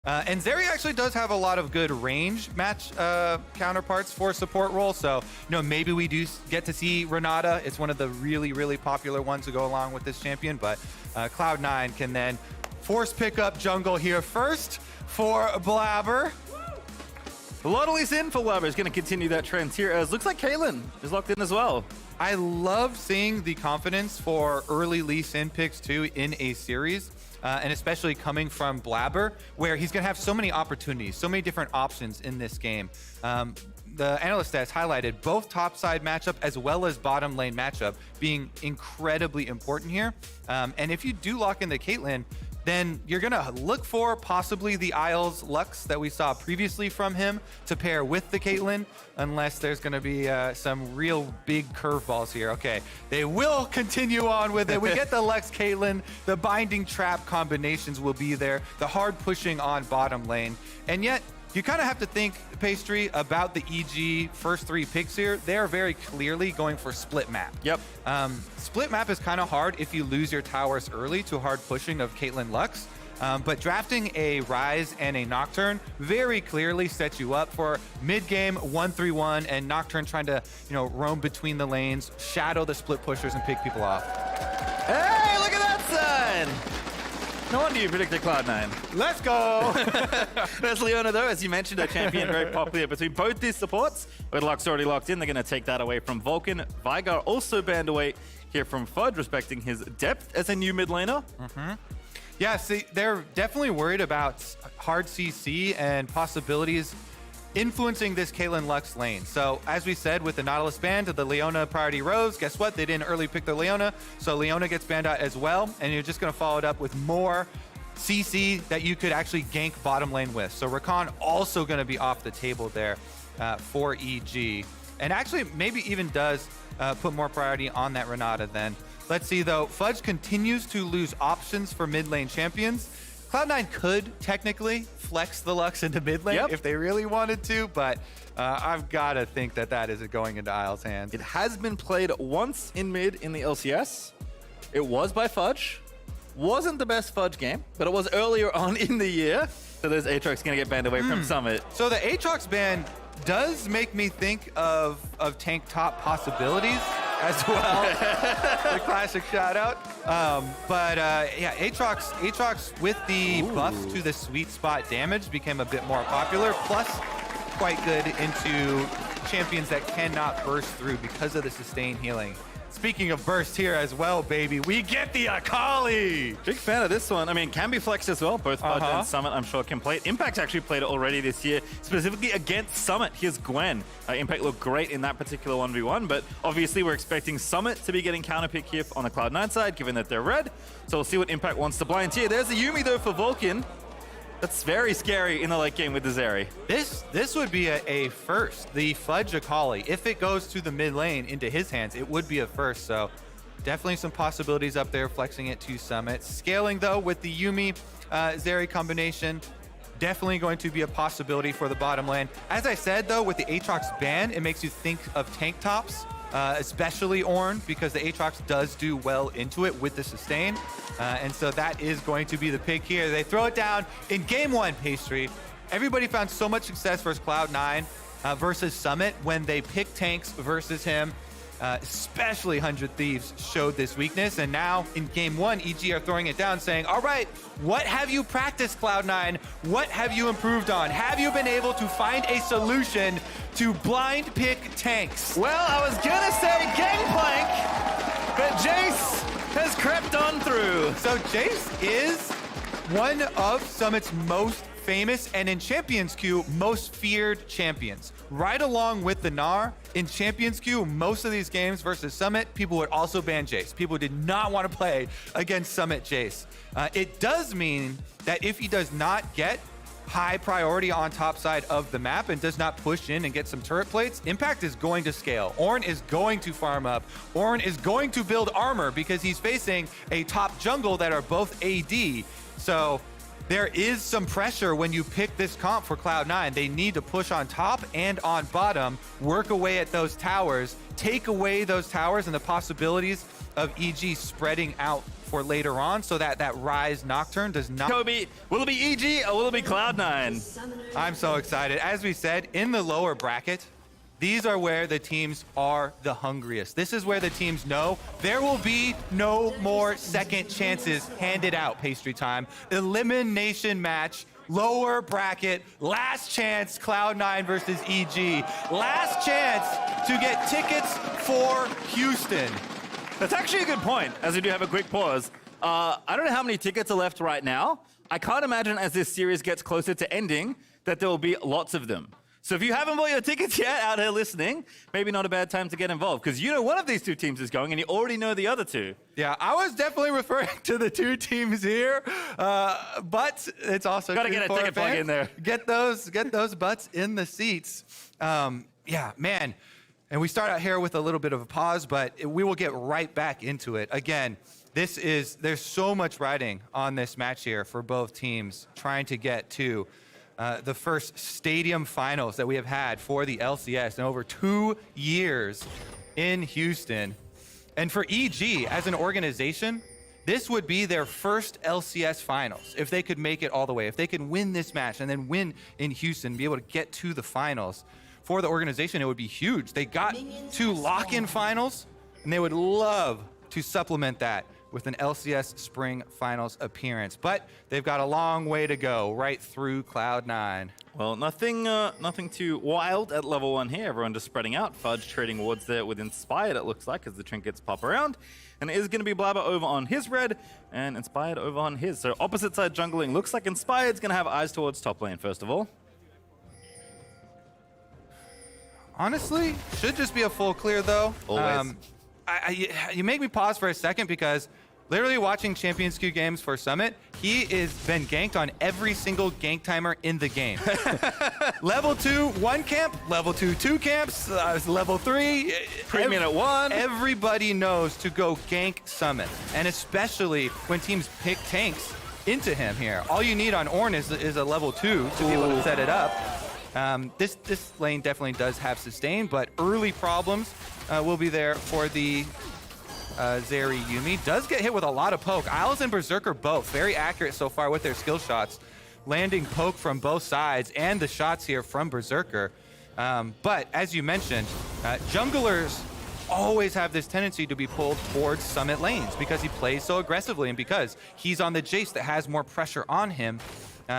And Zeri actually does have a lot of good range match counterparts for support role. So, maybe we do get to see Renata. It's one of the really, really popular ones to go along with this champion. But Cloud9 can then force pick up jungle here first for Blabber. Lottley's in for Blabber. Is going to continue that trend here, as looks like Caitlyn is locked in as well. I love seeing the confidence for early Lee Sin picks too in a series. And especially coming from Blabber, where he's going to have so many opportunities, so many different options in this game. The analyst stats highlighted both topside matchup as well as bottom lane matchup being incredibly important here. And if you do lock in the Caitlyn, then you're going to look for possibly the Isles Lux that we saw previously from him to pair with the Caitlyn, unless there's going to be some real big curveballs here. Okay, they will continue on with it. We get the Lux Caitlyn, the binding trap combinations will be there, the hard pushing on bottom lane, and yet you kind of have to think, Pastry, about the EG first 3 picks here. They're very clearly going for split map. Yep. Split map is kind of hard if you lose your towers early to hard pushing of Caitlyn Lux. But drafting a Ryze and a Nocturne very clearly sets you up for mid-game 1-3-1 and Nocturne trying to, roam between the lanes, shadow the split pushers and pick people off. Hey, look at that side! No wonder you predicted Cloud9. Let's go! There's Leona, though, as you mentioned, a champion very popular between both these supports. With Lux already locked in, they're going to take that away from Vulcan. Vigar also banned away here from Fudge, respecting his depth as a new mid laner. Yeah, see, they're definitely worried about hard CC and possibilities influencing this Caitlyn Lux lane. So as we said, with the Nautilus ban to the Leona priority rose, guess what? They didn't early pick the Leona, so Leona gets banned out as well, and you're just going to follow it up with more CC that you could actually gank bottom lane with. So Rakan also going to be off the table there for EG, and actually maybe even does put more priority on that Renata then. Let's see though, Fudge continues to lose options for mid lane champions. Cloud9 could technically flex the Lux into mid lane if they really wanted to, but I've got to think that that isn't going into Isles' hands. It has been played once in mid in the LCS. It was by Fudge. Wasn't the best Fudge game, but it was earlier on in the year. So there's Aatrox going to get banned away from Summit. So the Aatrox ban does make me think of tank top possibilities as well. The classic shout out. Yeah, Aatrox with the buff to the sweet spot damage became a bit more popular, plus quite good into champions that cannot burst through because of the sustained healing. Speaking of burst here as well, baby, we get the Akali! Big fan of this one. I mean, can be flexed as well. Both Fudge and Summit, I'm sure, can play it. Impact's actually played it already this year, specifically against Summit. Here's Gwen. Impact looked great in that particular 1v1, but obviously we're expecting Summit to be getting counterpick here on the Cloud9 side, given that they're red. So we'll see what Impact wants to blind here. There's a Yuumi, though, for Vulcan. That's very scary in the late game with the Zeri. This would be a first. The Fudge Akali, if it goes to the mid lane into his hands, it would be a first. So definitely some possibilities up there, flexing it to Summit. Scaling though with the Yuumi Zeri combination, definitely going to be a possibility for the bottom lane. As I said though, with the Aatrox ban, it makes you think of tank tops. Especially Ornn, because the Aatrox does do well into it with the sustain. And so that is going to be the pick here. They throw it down in game 1, Pastry. Everybody found so much success versus Cloud9 versus Summit when they picked tanks versus him. Especially 100 Thieves showed this weakness. And now in game 1, EG are throwing it down saying, all right, what have you practiced, Cloud9? What have you improved on? Have you been able to find a solution to blind pick tanks? Well, I was gonna say Gangplank, but Jace has crept on through. So Jace is one of Summit's most famous and in Champions Queue, most feared champions. Right along with the Gnar, in Champions Queue, most of these games versus Summit, people would also ban Jace. People did not want to play against Summit Jace. It does mean that if he does not get high priority on top side of the map and does not push in and get some turret plates, Impact is going to scale. Ornn is going to farm up. Ornn is going to build armor because he's facing a top jungle that are both AD. So there is some pressure when you pick this comp for Cloud9. They need to push on top and on bottom, work away at those towers, take away those towers and the possibilities of EG spreading out for later on, so that that Rise Nocturne does not... Kobe, will it be EG or will it be Cloud9? I'm so excited. As we said, in the lower bracket, these are where the teams are the hungriest. This is where the teams know there will be no more second chances handed out, Pastry Time. Elimination match, lower bracket, last chance, Cloud9 versus EG. Last chance to get tickets for Houston. That's actually a good point, as we do have a quick pause. I don't know how many tickets are left right now. I can't imagine as this series gets closer to ending that there will be lots of them. So if you haven't bought your tickets yet out here listening, maybe not a bad time to get involved, because you know one of these two teams is going and you already know the other two. Yeah, I was definitely referring to the two teams here, but it's also Gotta get a ticket plug in there. Get those butts in the seats. Yeah, man. And we start out here with a little bit of a pause, but we will get right back into it. Again, there's so much riding on this match here for both teams, trying to get to the first stadium finals that we have had for the LCS in over 2 years in Houston. And for EG as an organization, this would be their first LCS finals if they could make it all the way. If they could win this match and then win in Houston, be able to get to the finals. For the organization, it would be huge. They got to lock-in finals, and they would love to supplement that with an LCS Spring Finals appearance. But they've got a long way to go right through Cloud9. Well, nothing too wild at level 1 here. Everyone just spreading out. Fudge trading wards there with Inspired, it looks like, as the trinkets pop around. And it is going to be Blabber over on his red and Inspired over on his. So opposite side jungling. Looks like Inspired's going to have eyes towards top lane, first of all. Honestly, should just be a full clear, though. Always. You make me pause for a second because literally watching Champions Queue games for Summit, he has been ganked on every single gank timer in the game. Level 2, 1 camp. Level 2, 2 camps. Level 3. Premium at 1. Everybody knows to go gank Summit. And especially when teams pick tanks into him here. All you need on Ornn is a level 2 to be able to set it up. This lane definitely does have sustain, but early problems will be there for the Zeri Yuumi. Does get hit with a lot of poke. Isles and Berserker both very accurate so far with their skill shots, landing poke from both sides and the shots here from Berserker. But as you mentioned, junglers always have this tendency to be pulled towards Summit lanes because he plays so aggressively and because he's on the Jace that has more pressure on him.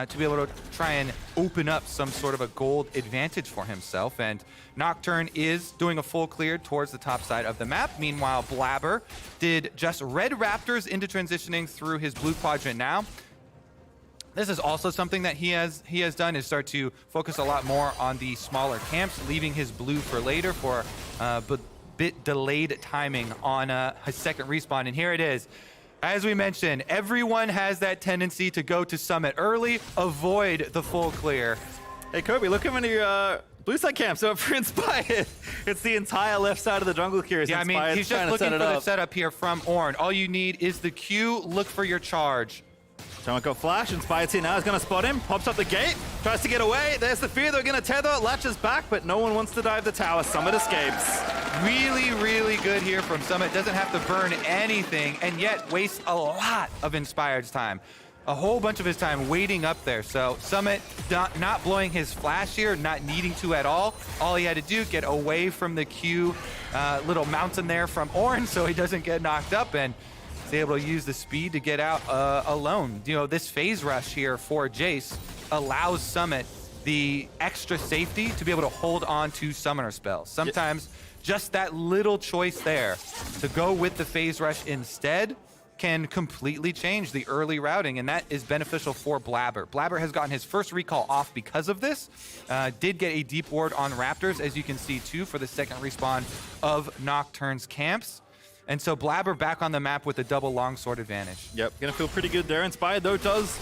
To be able to try and open up some sort of a gold advantage for himself. And Nocturne is doing a full clear towards the top side of the map. Meanwhile, Blabber did just red Raptors into transitioning through his blue quadrant now. This is also something that he has done, is start to focus a lot more on the smaller camps, leaving his blue for later for a bit delayed timing on his second respawn. And here it is. As we mentioned, everyone has that tendency to go to Summit early, avoid the full clear. Hey, Kobe, look how many blue side camps up for Inspired. It's the entire left side of the jungle here. Yeah, I mean, he's just looking for the setup here from Ornn. All you need is the Q, look for your charge. Someone got flash, Inspired's here now, he's going to spot him, pops up the gate, tries to get away, there's the fear, they're going to tether, latches back, but no one wants to dive the tower, Summit escapes. Really, really good here from Summit, doesn't have to burn anything, and yet wastes a lot of Inspired's time. A whole bunch of his time waiting up there, so Summit not blowing his flash here, not needing to at all. All he had to do, get away from the Q little mountain there from Ornn so he doesn't get knocked up, and able to use the speed to get out alone. You know, this phase rush here for Jace allows Summit the extra safety to be able to hold on to summoner spells. Sometimes just that little choice there to go with the phase rush instead can completely change the early routing, and that is beneficial for Blabber. Blabber has gotten his first recall off because of this. Did get a deep ward on Raptors, as you can see too, for the second respawn of Nocturne's camps. And so Blabber back on the map with a double longsword advantage. Yep, gonna feel pretty good there. Inspired though does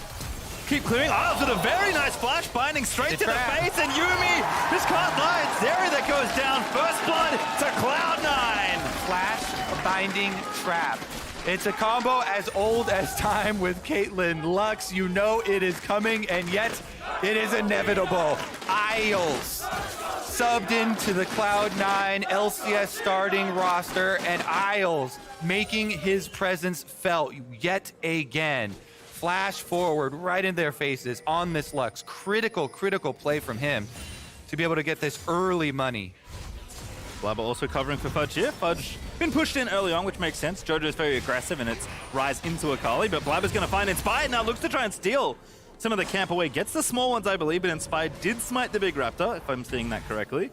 keep clearing. Oh, with a very nice flash binding straight to the face, and Yuumi just can't lie. It's Zeri that goes down. First blood to Cloud9. Flash binding trap. It's a combo as old as time with Caitlyn Lux. You know it is coming, and yet it is inevitable. Isles subbed into the Cloud9 LCS starting roster, and Isles making his presence felt yet again. Flash forward right in their faces on this Lux. Critical play from him to be able to get this early money. Blabber also covering for Fudge here. Fudge been pushed in early on, which makes sense. JoJo's very aggressive and it's rise into Akali, but Blabber's going to find Inspired now, looks to try and steal some of the camp away. Gets the small ones, I believe, but Inspired did smite the big Raptor, if I'm seeing that correctly.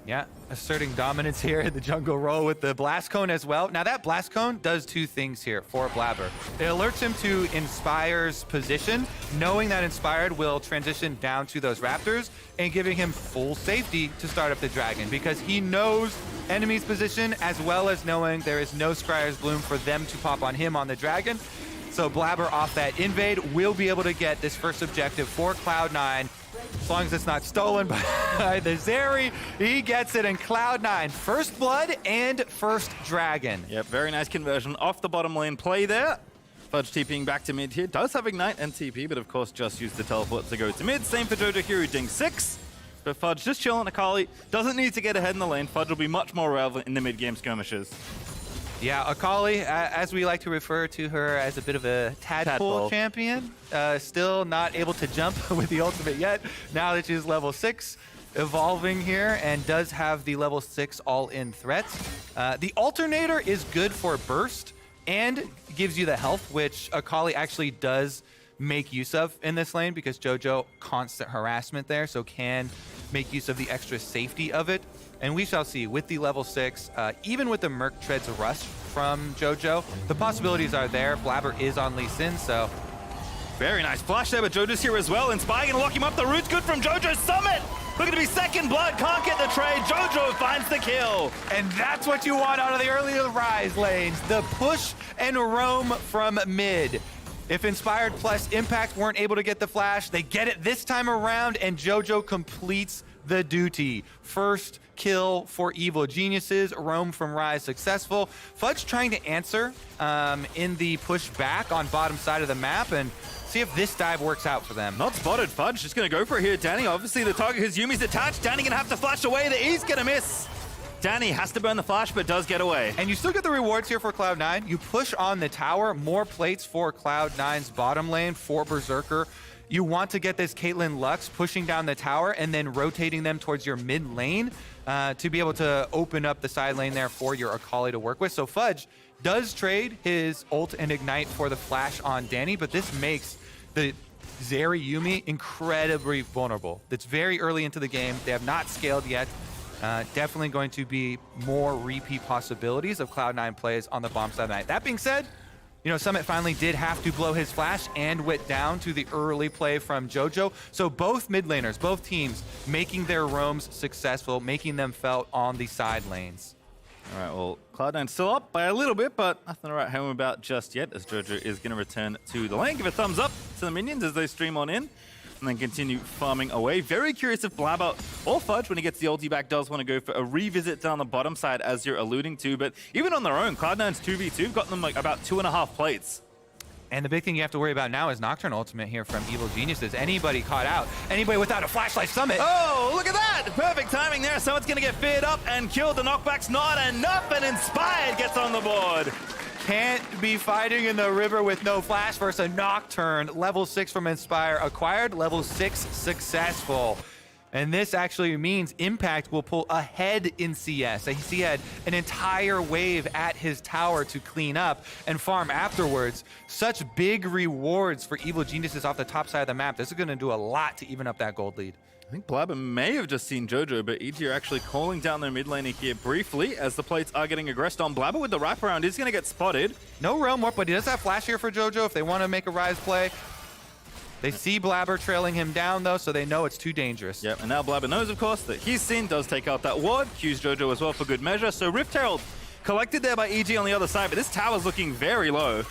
Yeah, asserting dominance here in the jungle role with the Blast Cone as well. Now that Blast Cone does two things here for Blabber. It alerts him to Inspire's position, knowing that Inspired will transition down to those Raptors and giving him full safety to start up the Dragon because he knows enemy's position as well as knowing there is no Scryer's Bloom for them to pop on him on the Dragon. So Blabber off that invade will be able to get this first objective for Cloud9. As long as it's not stolen by the Zeri, he gets it in Cloud9. First blood and first dragon. Yep, very nice conversion off the bottom lane play there. Fudge TPing back to mid here. Does have Ignite and TP, but of course just used the teleport to go to mid. Same for JoJo here, who ding 6. But Fudge just chilling. Akali doesn't need to get ahead in the lane. Fudge will be much more relevant in the mid-game skirmishes. Yeah, Akali, as we like to refer to her as a bit of a tadpole champion, still not able to jump with the ultimate yet. Now that she's level 6, evolving here, and does have the level 6 all-in threats. The alternator is good for burst and gives you the health, which Akali actually does make use of in this lane because JoJo constant harassment there, so can make use of the extra safety of it. And we shall see with the level 6, even with the Merc Treads Rush from JoJo, the possibilities are there. Blabber is on Lee Sin, so. Very nice flash there, but JoJo's here as well. Inspire gonna lock him up. The root's good from JoJo's Summit. Looking to be second blood, can't get the trade. JoJo finds the kill. And that's what you want out of the early rise lanes. The push and roam from mid. If Inspired plus Impact weren't able to get the flash, they get it this time around, and JoJo completes the duty. First kill for Evil Geniuses. Roam from Rise successful. Fudge trying to answer in the push back on bottom side of the map and see if this dive works out for them. Not spotted. Fudge just going to go for it here. Danny, obviously the target, his Yumi's attached. Danny going to have to flash away. The E's going to miss. Danny has to burn the flash, but does get away. And you still get the rewards here for Cloud9. You push on the tower. More plates for Cloud9's bottom lane for Berserker. You want to get this Caitlyn Lux pushing down the tower and then rotating them towards your mid lane to be able to open up the side lane there for your Akali to work with. So Fudge does trade his ult and ignite for the flash on Danny, but this makes the Zeri Yumi incredibly vulnerable. It's very early into the game. They have not scaled yet. Definitely going to be more repeat possibilities of Cloud9 plays on the bomb side of the night. That being said, you know, Summit finally did have to blow his flash and went down to the early play from JoJo. So both mid laners, both teams making their roams successful, making them felt on the side lanes. All right, well, Cloud9 still up by a little bit, but nothing to write home about just yet, as JoJo is going to return to the lane. Give a thumbs up to the minions as they stream on in, and then continue farming away. Very curious if Blabber or Fudge, when he gets the ulti back, does want to go for a revisit down the bottom side, as you're alluding to. But even on their own, Cloud9's 2v2 got them like about 2.5 plates. And the big thing you have to worry about now is Nocturne ultimate here from Evil Geniuses. Anybody caught out, anybody without a flashlight Summit. Oh, look at that! Perfect timing there. Summit's going to get feared up and killed. The knockback's not enough, and Inspired gets on the board. Can't be fighting in the river with no flash versus a Nocturne. Level 6 from Inspire acquired, level 6 successful. And this actually means Impact will pull ahead in CS. He had an entire wave at his tower to clean up and farm afterwards. Such big rewards for Evil Geniuses off the top side of the map. This is going to do a lot to even up that gold lead. I think Blabber may have just seen JoJo, but EG are actually calling down their mid laner here briefly as the plates are getting aggressed on. Blabber with the wraparound is going to get spotted. No realm warp, but he does have flash here for JoJo if they want to make a rise play. They see Blabber trailing him down, though, so they know it's too dangerous. Yep, and now Blabber knows, of course, that he's seen, does take out that ward, cues JoJo as well for good measure. So Rift Herald collected there by EG on the other side, but this tower's looking very low.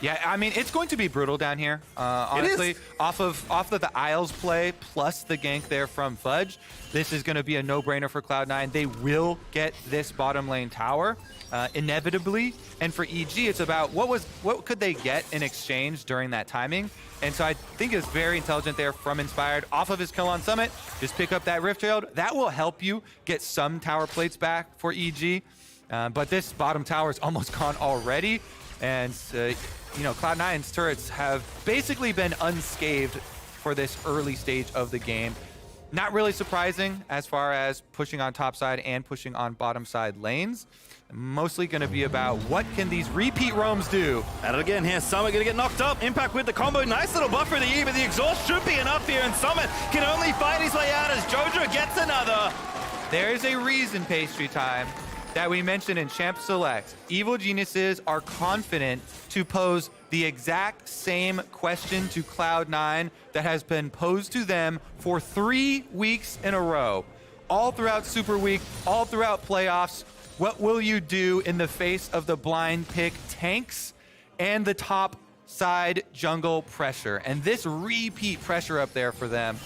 Yeah, I mean, it's going to be brutal down here. Honestly, off of the Isles play plus the gank there from Fudge, this is going to be a no-brainer for Cloud9. They will get this bottom lane tower inevitably. And for EG, it's about what could they get in exchange during that timing. And so I think it's very intelligent there from Inspired. Off of his kill on Summit, just pick up that Rift Herald. That will help you get some tower plates back for EG. But this bottom tower is almost gone already. And, you know, Cloud9's turrets have basically been unscathed for this early stage of the game. Not really surprising as far as pushing on top side and pushing on bottom side lanes. Mostly going to be about what can these repeat roams do. At it again here, Summit going to get knocked up. Impact with the combo. Nice little buffer in the E, but the exhaust should be enough here, and Summit can only fight his way out as Jojo gets another. There is a reason, Pastry Time, that we mentioned in Champ Select. Evil Geniuses are confident to pose the exact same question to Cloud9 that has been posed to them for 3 weeks in a row. All throughout Super Week, all throughout playoffs. What will you do in the face of the blind pick tanks and the top side jungle pressure? And this repeat pressure up there for them,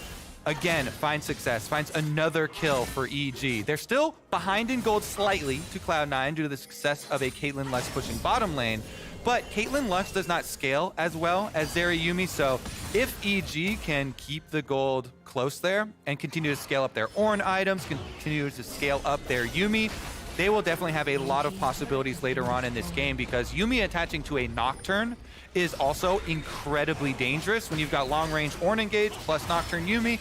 again, finds success, finds another kill for EG. They're still behind in gold slightly to Cloud9 due to the success of a Caitlyn Lux pushing bottom lane, but Caitlyn Lux does not scale as well as Zeri so if EG can keep the gold close there and continue to scale up their Ornn items, continue to scale up their Yuumi, they will definitely have a lot of possibilities later on in this game, because Yuumi attaching to a Nocturne is also incredibly dangerous. When you've got long-range Ornn engage plus Nocturne Yuumi,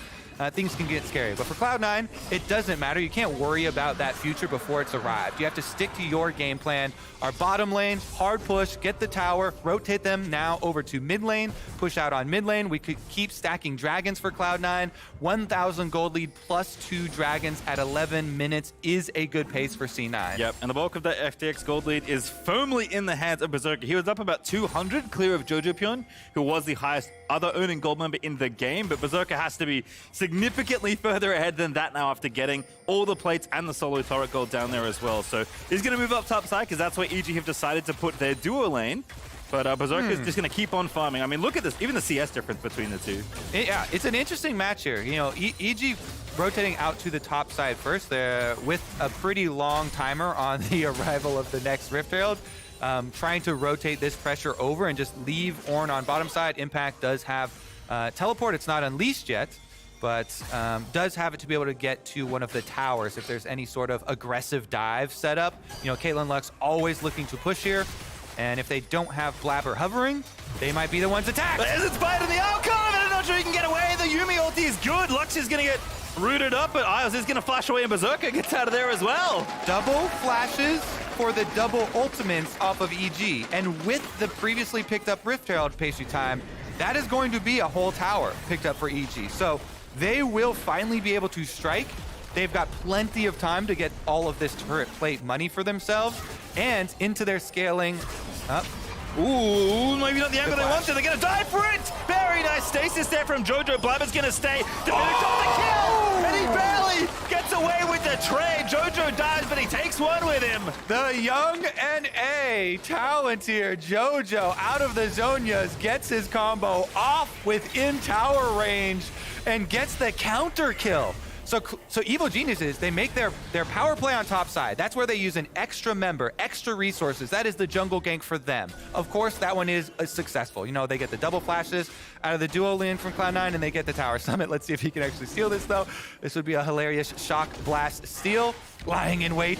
things can get scary. But for Cloud9, it doesn't matter. You can't worry about that future before it's arrived. You have to stick to your game plan. Our bottom lane, hard push, get the tower, rotate them now over to mid lane, push out on mid lane. We could keep stacking dragons for Cloud9. 1,000 gold lead plus 2 dragons at 11 minutes is a good pace for C9. Yep, and the bulk of that FTX gold lead is firmly in the hands of Berserker. He was up about 200 clear of Jojo Pion, who was the highest other earning gold member in the game, but Berserker has to be significantly further ahead than that now after getting all the plates and the solo turret gold down there as well. So he's going to move up top side because that's where EG have decided to put their duo lane. But Berserker is just going to keep on farming. I mean, look at this, even the CS difference between the two. Yeah, it's an interesting match here. You know, EG rotating out to the top side first there with a pretty long timer on the arrival of the next Rift Herald. Trying to rotate this pressure over and just leave Ornn on bottom side. Impact does have teleport. It's not unleashed yet, but does have it to be able to get to one of the towers if there's any sort of aggressive dive set up. You know, Caitlyn Lux always looking to push here. And if they don't have Blabber hovering, they might be the ones attacked. There's Inspired in the outcome, and I'm not sure he can get away. The Yuumi ulti is good. Lux is going to get rooted up, but Isles is going to flash away, and Berserker gets out of there as well. Double flashes for the double ultimates off of EG. And with the previously picked up Rift Herald Pastry Time, that is going to be a whole tower picked up for EG. So they will finally be able to strike. They've got plenty of time to get all of this turret plate money for themselves and into their scaling up. Ooh, maybe not the angle they wanted. They're going to die for it. Very nice stasis there from Jojo. Blabber's going to stay. Diminished on the kill. And he barely gets away with the trade. Jojo dies, but he takes one with him. The young NA talent here, Jojo, out of the Zonias, gets his combo off within tower range and gets the counter kill. So Evil Geniuses, they make their power play on top side. That's where they use an extra member, extra resources. That is the jungle gank for them. Of course, that one is successful. You know, they get the double flashes out of the duo lane from Cloud9, and they get the tower summit. Let's see if he can actually steal this, though. This would be a hilarious shock blast steal. Lying in wait.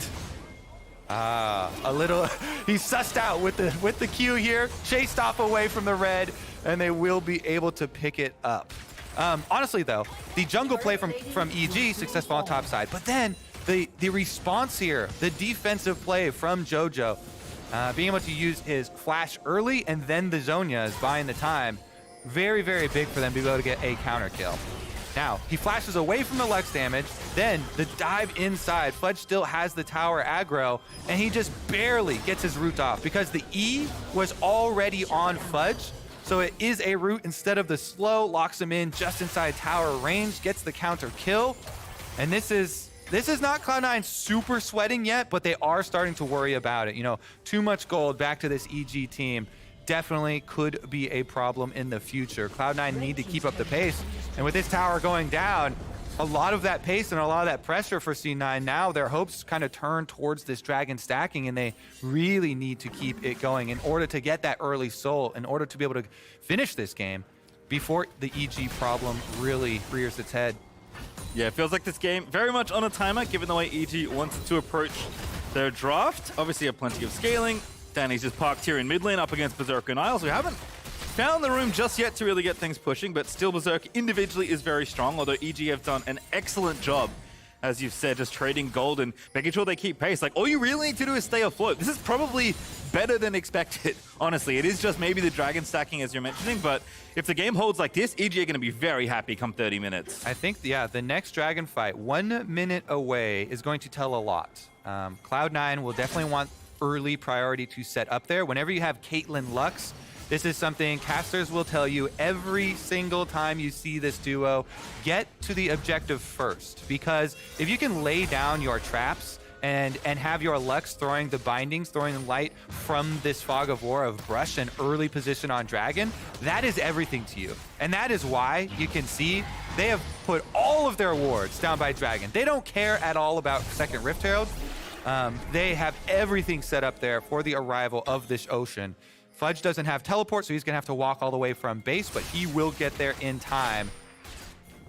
A little, he's sussed out with the Q here. Chased off away from the red, and they will be able to pick it up. Honestly, though, the jungle play from EG, successful on top side. But then the response here, the defensive play from Jojo, being able to use his flash early and then the Zonias buying the time, very, very big for them to be able to get a counter kill. Now, he flashes away from the Lux damage, then the dive inside. Fudge still has the tower aggro, and he just barely gets his root off because the E was already on Fudge. So it is a root instead of the slow, locks him in just inside tower range, gets the counter kill. And this is not Cloud9 super sweating yet, but they are starting to worry about it. You know, too much gold back to this EG team. definitely could be a problem in the future. Cloud9 need to keep up the pace, and with this tower going down, a lot of that pace and a lot of that pressure for C9, now their hopes kind of turn towards this dragon stacking, and they really need to keep it going in order to get that early soul, in order to be able to finish this game before the EG problem really rears its head. Yeah, it feels like this game very much on a timer, given the way EG wants to approach their draft. Obviously, have plenty of scaling. Danny's just parked here in mid lane up against Berserk and Isles, who haven't found the room just yet to really get things pushing, but still Berserk individually is very strong, although EG have done an excellent job, as you've said, just trading gold and making sure they keep pace. Like, all you really need to do is stay afloat. This is probably better than expected, honestly. It is just maybe the dragon stacking, as you're mentioning, but if the game holds like this, EG are going to be very happy come 30 minutes. I think, yeah, the next dragon fight, 1 minute away, is going to tell a lot. Cloud9 will definitely want early priority to set up there. Whenever you have Caitlyn Lux, this is something casters will tell you every single time you see this duo. Get to the objective first, because if you can lay down your traps and have your Lux throwing the bindings, throwing the light from this fog of war of brush and early position on Dragon, that is everything to you. And that is why you can see they have put all of their wards down by Dragon. They don't care at all about second Rift Herald. They have everything set up there for the arrival of this Ocean. Fudge doesn't have teleport, so he's going to have to walk all the way from base, but he will get there in time.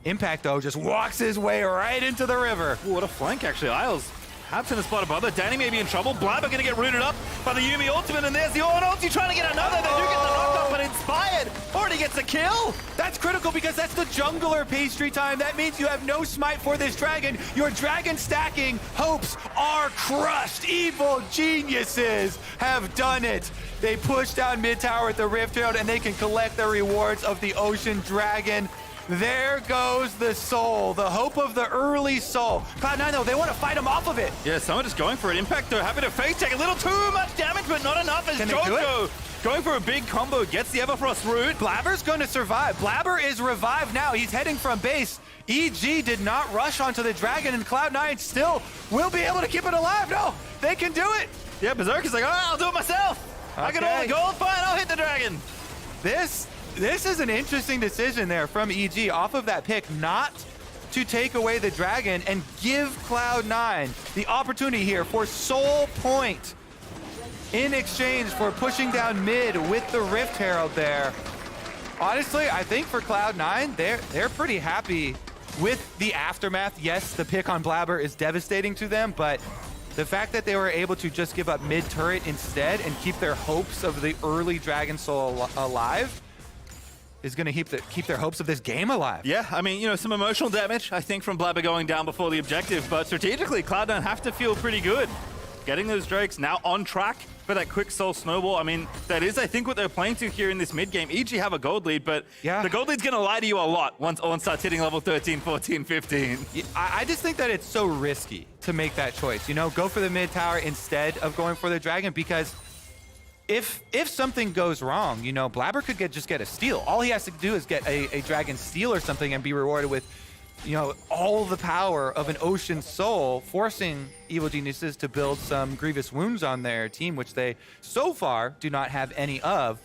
Impact, though, just walks his way right into the river. Ooh, what a flank, actually. Isles Haps in the spot above it. Danny may be in trouble. Blabber going to get rooted up by the Yuumi ultimate, and there's the Ornn ulti trying to get another. They do get the knockdown, but Inspired already gets a kill. That's critical because that's the jungler pastry time. That means you have no smite for this dragon. Your dragon stacking hopes are crushed. Evil geniuses have done it. They push down mid tower with the Rift Herald, and they can collect the rewards of the Ocean Dragon. There goes the soul, the hope of the early soul. Cloud9, though, they want to fight him off of it. Yeah, someone just going for it. Impact, though, happy to face take a little too much damage, but not enough as Jojo going for a big combo, gets the Everfrost root. Blabber's going to survive. Blabber is revived now. He's heading from base. EG did not rush onto the dragon, and Cloud9 still will be able to keep it alive. No, they can do it. Yeah, Berserk is like, all right, I'll do it myself. Okay. I got all the gold, fine, I'll hit the dragon. This is an interesting decision there from EG off of that pick not to take away the dragon and give Cloud9 the opportunity here for soul point in exchange for pushing down mid with the Rift Herald there. Honestly, I think for Cloud9, they're pretty happy with the aftermath. Yes, the pick on Blabber is devastating to them, but the fact that they were able to just give up mid turret instead and keep their hopes of the early Dragon Soul alive is going to keep their hopes of this game alive. Yeah, I mean, you know, some emotional damage, I think, from Blabber going down before the objective, but strategically, Cloud9 have to feel pretty good. Getting those Drakes now on track for that quick soul snowball. I mean, that is, I think, what they're playing to here in this mid game. EG have a gold lead, but the gold lead's going to lie to you a lot once Ornn starts hitting level 13, 14, 15. I just think that it's so risky to make that choice. You know, go for the mid tower instead of going for the dragon, because if something goes wrong, you know, Blabber could just get a steal. All he has to do is get a dragon steal or something and be rewarded with, you know, all the power of an Ocean Soul, forcing Evil Geniuses to build some grievous wounds on their team, which they so far do not have any of.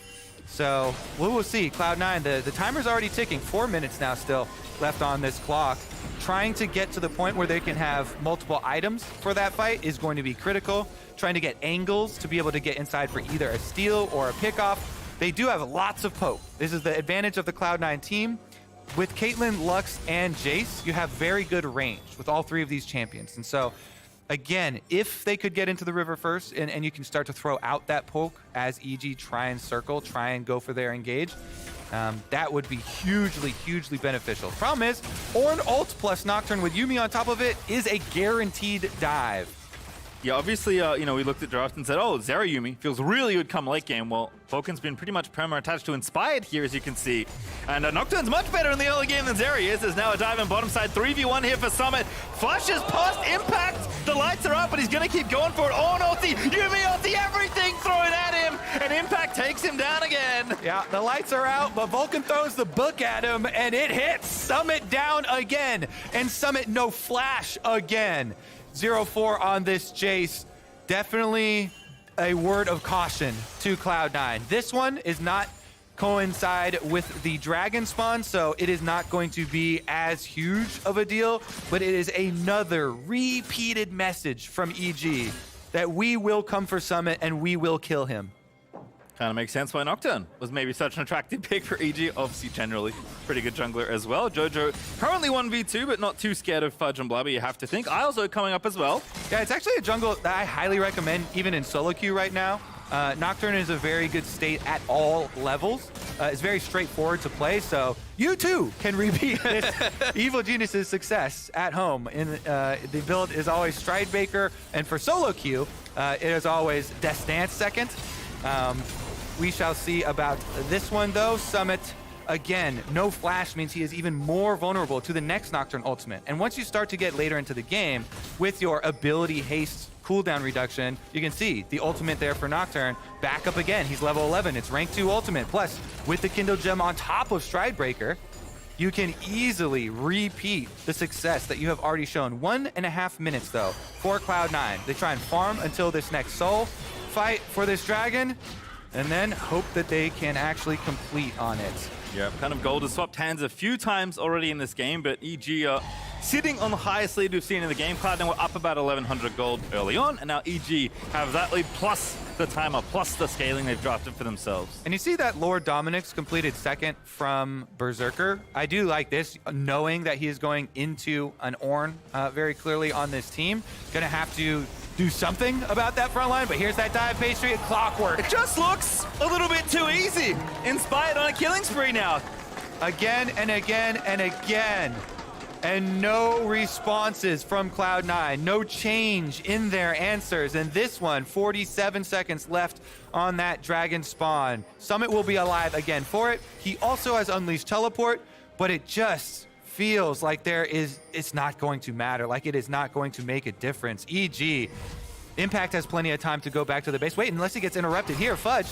So we will see. Cloud9, the timer's already ticking. 4 minutes now still left on this clock. Trying to get to the point where they can have multiple items for that fight is going to be critical. Trying to get angles to be able to get inside for either a steal or a pickoff. They do have lots of poke. This is the advantage of the Cloud9 team. With Caitlyn, Lux, and Jace, you have very good range with all three of these champions. And so, again, if they could get into the river first and you can start to throw out that poke as EG try and circle, try and go for their engage, that would be hugely, hugely beneficial. Problem is, Ornn ult plus Nocturne with Yuumi on top of it is a guaranteed dive. Yeah, obviously, you know, we looked at draft and said, oh, Zera Yuumi feels really good come late game. Well, Vulcan's been pretty much perma attached to Inspired here, as you can see. And Nocturne's much better in the early game than Zera is. There's now a dive on bottom side. 3v1 here for Summit. Flashes past Impact. The lights are up, but he's going to keep going for it. Ornn ulti, Yuumi ulti, everything thrown at him. And Impact takes him down again. Yeah, the lights are out, but Vulcan throws the book at him, and it hits Summit down again. And Summit no flash again. 0-4 on this Jace. Definitely a word of caution to Cloud9. This one is not coincide with the dragon spawn, so it is not going to be as huge of a deal, but it is another repeated message from EG that we will come for Summit and we will kill him. Kind of makes sense why Nocturne was maybe such an attractive pick for EG. Obviously, generally, pretty good jungler as well. Jojo currently 1v2, but not too scared of Fudge and Blubber, you have to think. also coming up as well. Yeah, it's actually a jungle that I highly recommend, even in solo queue right now. Nocturne is a very good state at all levels. It's very straightforward to play, so you too can repeat this Evil Genius's success at home. The build is always Stridebreaker, and for solo queue, it is always Death Dance second. We shall see about this one though. Summit, again, no flash means he is even more vulnerable to the next Nocturne ultimate. And once you start to get later into the game, with your ability haste cooldown reduction, you can see the ultimate there for Nocturne. Back up again, he's level 11, it's rank 2 ultimate. Plus, with the Kindle Gem on top of Stridebreaker, you can easily repeat the success that you have already shown. 1.5 minutes though for Cloud9. They try and farm until this next soul, fight for this dragon, and then hope that they can actually complete on it. Yeah, kind of gold has swapped hands a few times already in this game, but EG are sitting on the highest lead we've seen in the game. Cloud9 were up about 1,100 gold early on, and now EG have that lead plus the timer, plus the scaling they've drafted for themselves. And you see that Lord Dominic's completed second from Berserker. I do like this, knowing that he is going into an Ornn very clearly on this team. Gonna have to do something about that front line, but here's that dive pastry and clockwork. It just looks a little bit too easy. Inspired on a killing spree now. Again and again and again. And no responses from Cloud9. No change in their answers. And this one, 47 seconds left on that dragon spawn. Summit will be alive again for it. He also has Unleashed Teleport, but it just feels like it's not going to matter, like it is not going to make a difference. EG, Impact has plenty of time to go back to the base. Wait, unless he gets interrupted here, Fudge.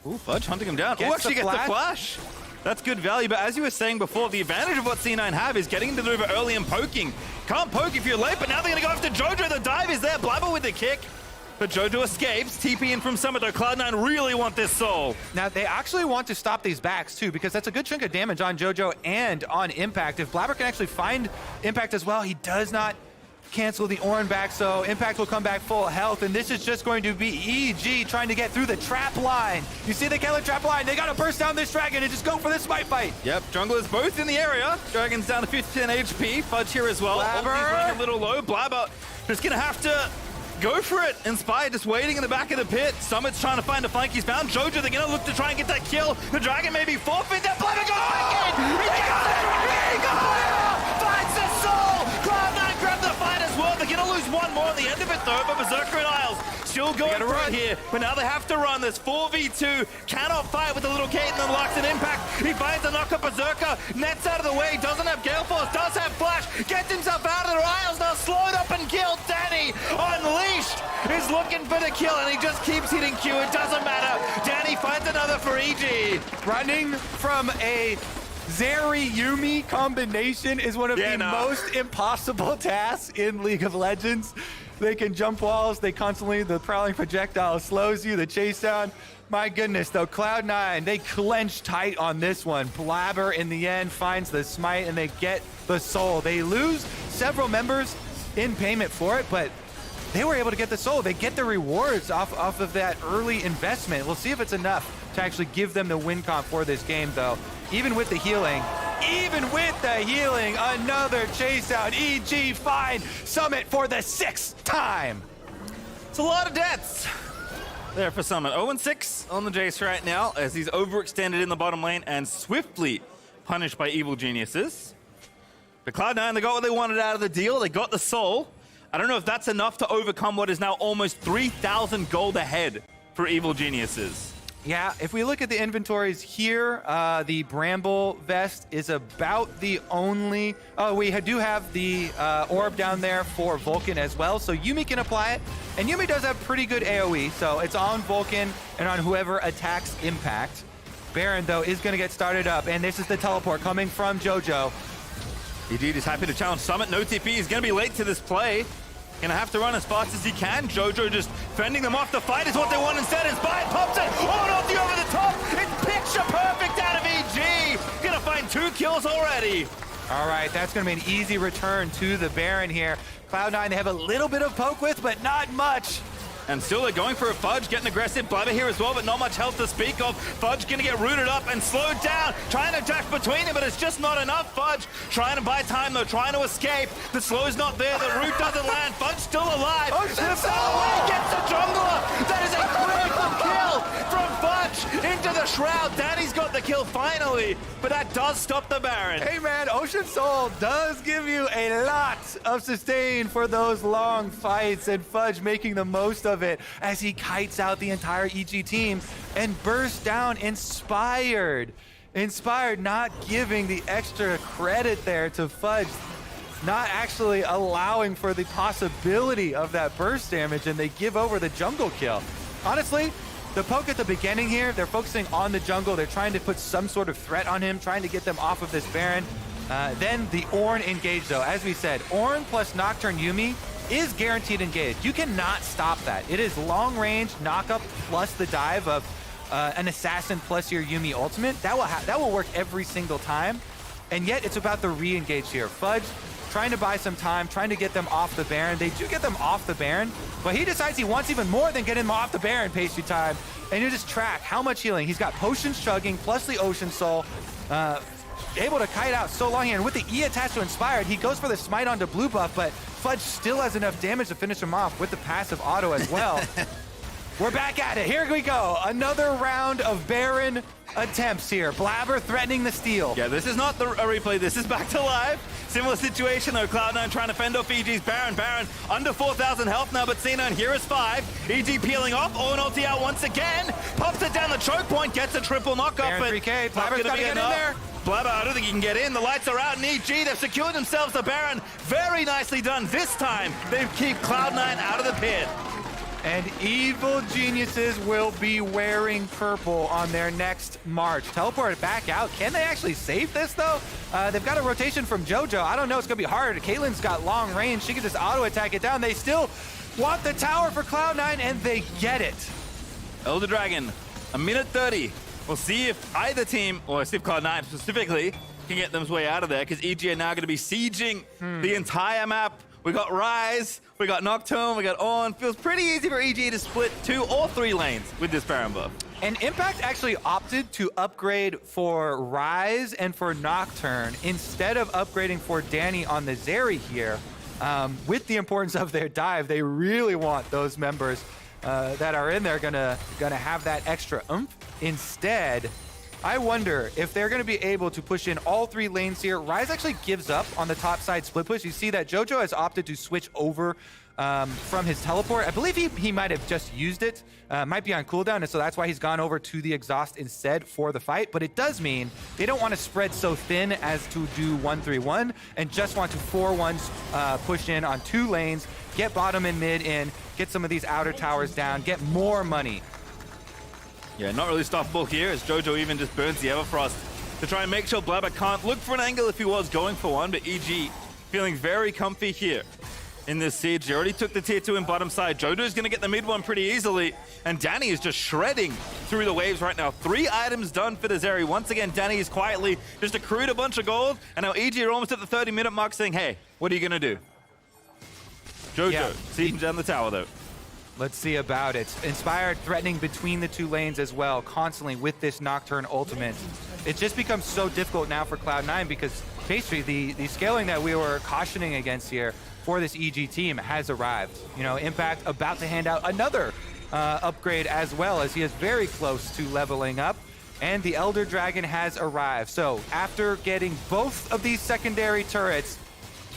Ooh, Fudge hunting him down. Actually gets the flash. That's good value, but as you were saying before, the advantage of what C9 have is getting into the river early and poking. Can't poke if you're late, but now they're gonna go after Jojo. The dive is there, Blabber with the kick. But Jojo escapes, TP in from Summit, though. Cloud9 really want this soul. Now, they actually want to stop these backs, too, because that's a good chunk of damage on Jojo and on Impact. If Blabber can actually find Impact as well, he does not cancel the Ornn back, so Impact will come back full health, and this is just going to be EG trying to get through the trap line. You see the Keller trap line, they gotta burst down this dragon and just go for this smite fight. Yep, junglers both in the area. Dragon's down to 15 HP, Fudge here as well. Blabber running a little low, Blabber just gonna have to go for it. Inspired just waiting in the back of the pit. Summit's trying to find a flank. He's found Jojo. They're gonna look to try and get that kill. The dragon may be forfeit. That Blabber goes back in. He got it! He got it! Finds the soul! Cloud9 grab the fight as well. They're gonna lose one more at the end of it though, but Berserker and Isles still going for it here. But now they have to run. There's 4v2. Cannot fight with the little Kate and unlocks an Impact. He finds the knock-up Berserker. Nets out of the way. Doesn't have Gale Force. Does have Flash. Gets himself out of there. Isles now slowed up and killed. Danny Unleashed is looking for the kill, and he just keeps hitting Q. It doesn't matter. Danny finds another for EG. Running from a Zeri Yumi combination is one of the most impossible tasks in League of Legends. They can jump walls, the prowling projectile slows you, the chase down. My goodness, though, Cloud9, they clench tight on this one. Blabber, in the end, finds the smite, and they get the soul. They lose several members in payment for it, but they were able to get the soul. They get the rewards off of that early investment. We'll see if it's enough to actually give them the win comp for this game, though. Even with the healing, another chase out. EG find Summit for the 6th time. It's a lot of deaths there for Summit. 0-6 on the Jace right now as he's overextended in the bottom lane and swiftly punished by Evil Geniuses. But Cloud9, they got what they wanted out of the deal. They got the soul. I don't know if that's enough to overcome what is now almost 3,000 gold ahead for Evil Geniuses. Yeah, if we look at the inventories here, the Bramble Vest is about the only... Oh, we do have the orb down there for Vulcan as well, so Yuumi can apply it. And Yuumi does have pretty good AoE, so it's on Vulcan and on whoever attacks Impact. Baron, though, is going to get started up, and this is the teleport coming from Jojo. EG is happy to challenge Summit. No TP. He's going to be late to this play. Gonna have to run as fast as he can. Jojo just fending them off. The fight is what they want instead. Inspired pops it. Oh, not the over the top. It's picture perfect out of EG. Gonna find 2 kills already. All right, that's going to be an easy return to the Baron here. Cloud9, they have a little bit of poke with, but not much. And still they're going for a Fudge, getting aggressive. Blabber here as well, but not much health to speak of. Fudge gonna get rooted up and slowed down. Trying to dash between them, but it's just not enough. Fudge trying to buy time though, trying to escape. The slow's not there, the root doesn't land. Fudge still alive. Oh, Gets the jungler. That is a critical kill from Fudge into the Shroud. Danny's got the kill finally, but that does stop the Baron. Hey man, Ocean Soul does give you a lot of sustain for those long fights, and Fudge making the most of it as he kites out the entire EG team and bursts down Inspired. Inspired not giving the extra credit there to Fudge, not actually allowing for the possibility of that burst damage, and they give over the jungle kill. Honestly, the poke at the beginning here, they're focusing on the jungle. They're trying to put some sort of threat on him, trying to get them off of this Baron. Then the Ornn engage though. As we said, Ornn plus Nocturne Yuumi is guaranteed engaged. You cannot stop that. It is long range knockup plus the dive of an assassin plus your Yuumi ultimate. That will work every single time. And yet it's about the re-engage here. Fudge trying to buy some time, trying to get them off the Baron. They do get them off the Baron, but he decides he wants even more than getting them off the Baron, Pastry Time. And you just track how much healing. He's got potions chugging plus the Ocean Soul. Able to kite out so long here, and with the E attached to Inspired, he goes for the smite onto blue buff, but Fudge still has enough damage to finish him off with the passive auto as well. We're back at it. Here we go. Another round of Baron attempts here. Blabber threatening the steal. Yeah, this is not a replay. This is back to live. Similar situation though. Cloud9 trying to fend off EG's Baron. Baron under 4,000 health now, but Cena and here is 5. EG peeling off. Ornn ulti out once again. Pops it down the choke point. Gets a triple knockup. Baron 3K. Blabber's got to get in there. Blabber, I don't think he can get in. The lights are out in EG. They've secured themselves the Baron. Very nicely done. This time, they keep Cloud9 out of the pit. And evil geniuses will be wearing purple on their next march. Teleport back out. Can they actually save this, though? They've got a rotation from JoJo. I don't know. It's going to be hard. Caitlyn's got long range. She can just auto-attack it down. They still want the tower for Cloud9, and they get it. Elder Dragon, a minute 30. We'll see if either team, or see if Cloud9 specifically, can get them way out of there, because EG are now going to be sieging the entire map. We got Ryze, we got Nocturne, we got Ornn. Feels pretty easy for EG to split 2 or 3 lanes with this Baron buff. And Impact actually opted to upgrade for Ryze and for Nocturne instead of upgrading for Danny on the Zeri here. With the importance of their dive, they really want those members that are in there gonna have that extra oomph. Instead, I wonder if they're going to be able to push in all 3 lanes here. Ryze actually gives up on the top side split push. You see that JoJo has opted to switch over from his teleport. I believe he might have just used it. Might be on cooldown, and so that's why he's gone over to the exhaust instead for the fight. But it does mean they don't want to spread so thin as to do 1-3-1 and just want to 4-1 push in on 2 lanes, get bottom and mid in, get some of these outer towers down, get more money. Yeah, not really stoppable here as JoJo even just burns the Everfrost to try and make sure Blabber can't look for an angle if he was going for one, but EG feeling very comfy here in this siege. They already took the tier 2 in bottom side. JoJo's going to get the mid one pretty easily, and Danny is just shredding through the waves right now. 3 items done for the Zeri. Once again, Danny is quietly just accrued a bunch of gold, and now EG are almost at the 30-minute mark saying, hey, what are you going to do? JoJo, sieging down the tower though. Let's see about it. Inspired threatening between the 2 lanes as well, constantly with this Nocturne ultimate. It just becomes so difficult now for Cloud9 because Pastry, the scaling that we were cautioning against here for this EG team has arrived. You know, Impact about to hand out another upgrade as well, as he is very close to leveling up. And the Elder Dragon has arrived. So after getting both of these secondary turrets,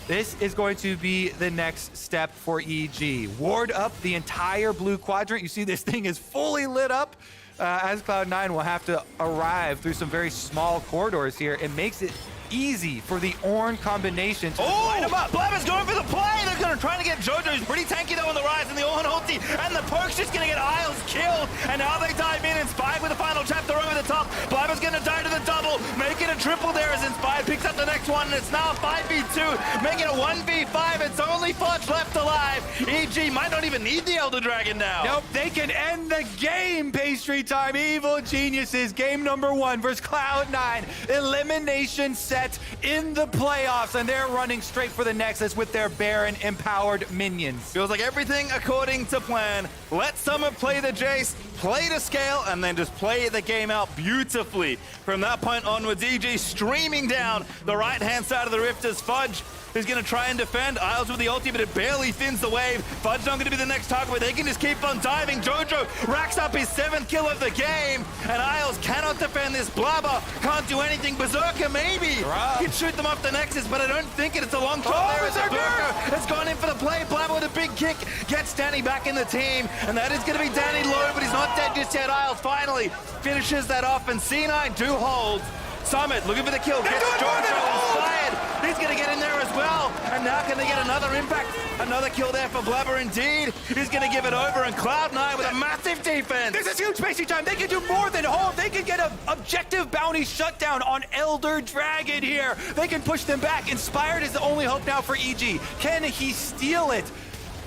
this is going to be the next step for EG. Ward up the entire blue quadrant. You see this thing is fully lit up as Cloud9 will have to arrive through some very small corridors here. It makes it easy for the Ornn combination to line him up. Blabber's going for the play. They're going to try to get Jojo. He's pretty tanky though on the rise, and the Ornn ulti, and the poke's just going to get Isles killed. And now they dive in. Inspired with the final chapter over the top. Blabber's going to die to the double, make it a triple there as Inspired picks up the next one, and it's now a 5v2, make it a 1v5. It's only Fudge left alive. EG might not even need the Elder Dragon now. Nope, they can end the game. Pastry time. Evil Geniuses, game number 1 versus Cloud9. Elimination set in the playoffs, and they're running straight for the Nexus with their Baron empowered minions. Feels like everything according to plan. Let Summit play the Jace, play to scale, and then just play the game out beautifully. From that point onwards, EG streaming down the right-hand side of the Rift as Fudge is going to try and defend. Isles with the ulti, but it barely thins the wave. Fudge not going to be the next target, but they can just keep on diving. Jojo racks up his 7th kill of the game, and Isles cannot defend this. Blabber can't do anything. Berserker maybe can shoot them off the Nexus, but I don't think it. It's a long shot there. Berserker has gone in for the play. Blabber with a big kick gets Danny back in the team, and that is going to be Danny low, but he's not dead just yet. Isles finally finishes that off, and C9 do hold. Summit looking for the kill, gets Jojo inspired. He's going to get in there as well, and now can they get another impact? Another kill there for Blabber indeed. He's going to give it over, and Cloud9 with a massive defense. This is huge spacey time. They can do more than hold. They can get an objective bounty shutdown on Elder Dragon here. They can push them back. Inspired is the only hope now for EG. Can he steal it?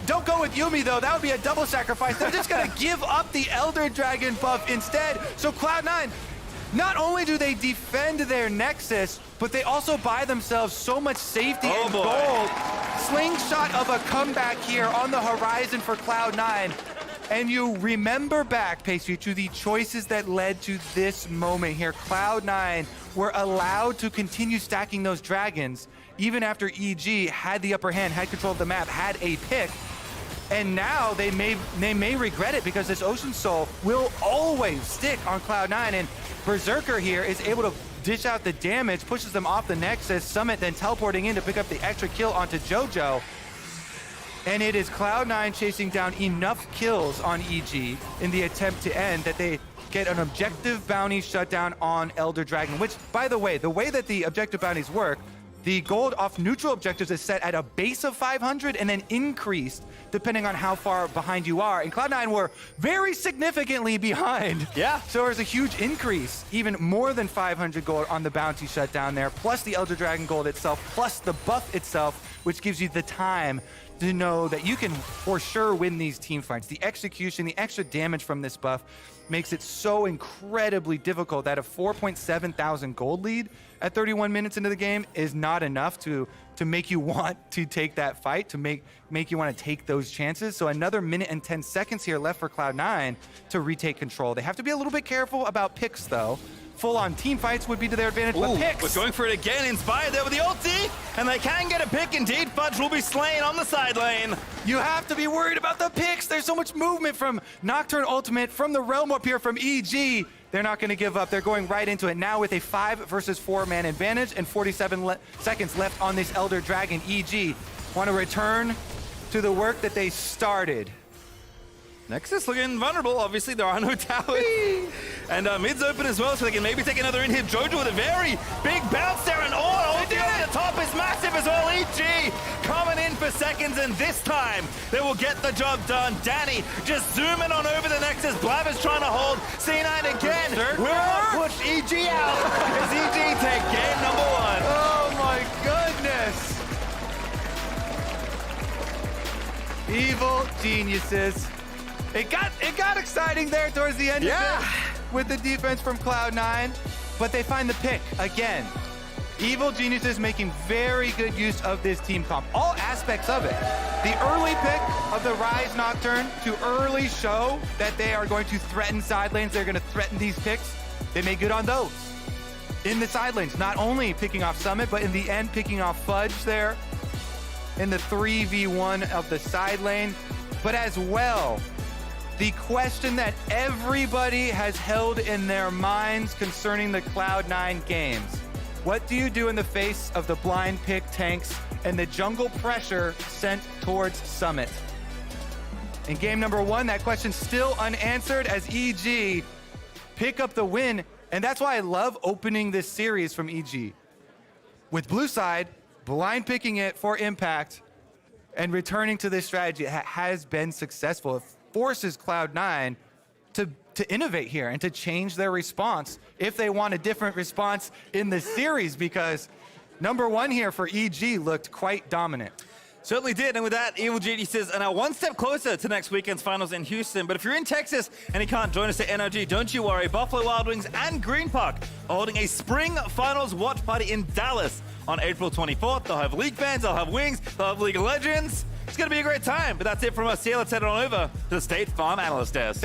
Don't go with Yuumi, though. That would be a double sacrifice. They're just going to give up the Elder Dragon buff instead. So Cloud9, not only do they defend their Nexus, but they also buy themselves so much safety and gold. Slingshot of a comeback here on the horizon for Cloud9. And you remember back, Pastry, to the choices that led to this moment here. Cloud9 were allowed to continue stacking those dragons even after EG had the upper hand, had control of the map, had a pick. And now they may regret it, because this Ocean Soul will always stick on Cloud9, and Berserker here is able to dish out the damage, pushes them off the Nexus. Summit then teleporting in to pick up the extra kill onto Jojo. And it is Cloud9 chasing down enough kills on EG in the attempt to end that they get an objective bounty shutdown on Elder Dragon, which, by the way that the objective bounties work, the gold off neutral objectives is set at a base of 500 and then increased depending on how far behind you are. And Cloud9 were very significantly behind. Yeah. So there's a huge increase, even more than 500 gold on the bounty shutdown there, plus the Elder Dragon gold itself, plus the buff itself, which gives you the time to know that you can for sure win these team fights. The execution, the extra damage from this buff makes it so incredibly difficult that a 4.7 thousand gold lead at 31 minutes into the game is not enough to make you want to take that fight, to make you want to take those chances. So another minute and 10 seconds here left for Cloud9 to retake control. They have to be a little bit careful about picks, though. Full-on team fights would be to their advantage, but picks. We're going for it again. Inspired there with the ulti, and they can get a pick. Indeed, Fudge will be slain on the side lane. You have to be worried about the picks. There's so much movement from Nocturne Ultimate, from the Realm up here, from EG. They're not going to give up. They're going right into it now with a 5 versus 4 man advantage and 47 seconds left on this Elder Dragon. EG want to return to the work that they started. Nexus looking vulnerable. Obviously, there are no towers. And mid's open as well, so they can maybe take another in-hit. Jojo with a very big bounce there, and over the top is massive as well. EG coming in for seconds, and this time they will get the job done. Danny just zooming on over the Nexus. Blabber's trying to hold. C9 again. Will not push EG out as EG take game number 1. Oh my goodness. Evil Geniuses. It got exciting there towards the end of it with the defense from Cloud9, but they find the pick again. Evil Geniuses making very good use of this team comp, all aspects of it. The early pick of the Rise Nocturne to early show that they are going to threaten side lanes. They're going to threaten these picks. They made good on those. In the side lanes, not only picking off Summit, but in the end picking off Fudge there in the 3v1 of the side lane, but as well, the question that everybody has held in their minds concerning the Cloud9 games. What do you do in the face of the blind pick tanks and the jungle pressure sent towards Summit? In game number 1, that question still unanswered as EG pick up the win, and that's why I love opening this series from EG. with blue side, blind picking it for impact and returning to this strategy has been successful. It forces Cloud9 to innovate here and to change their response if they want a different response in the series, because number one here for EG looked quite dominant. Certainly did, and with that, Evil Genie says, and now one step closer to next weekend's finals in Houston. But if you're in Texas and you can't join us at NRG, don't you worry. Buffalo Wild Wings and Green Park are holding a spring finals watch party in Dallas on April 24th. They'll have League fans, they'll have Wings, they'll have League of Legends. It's going to be a great time, but that's it from us here. Let's head on over to the State Farm Analyst Desk.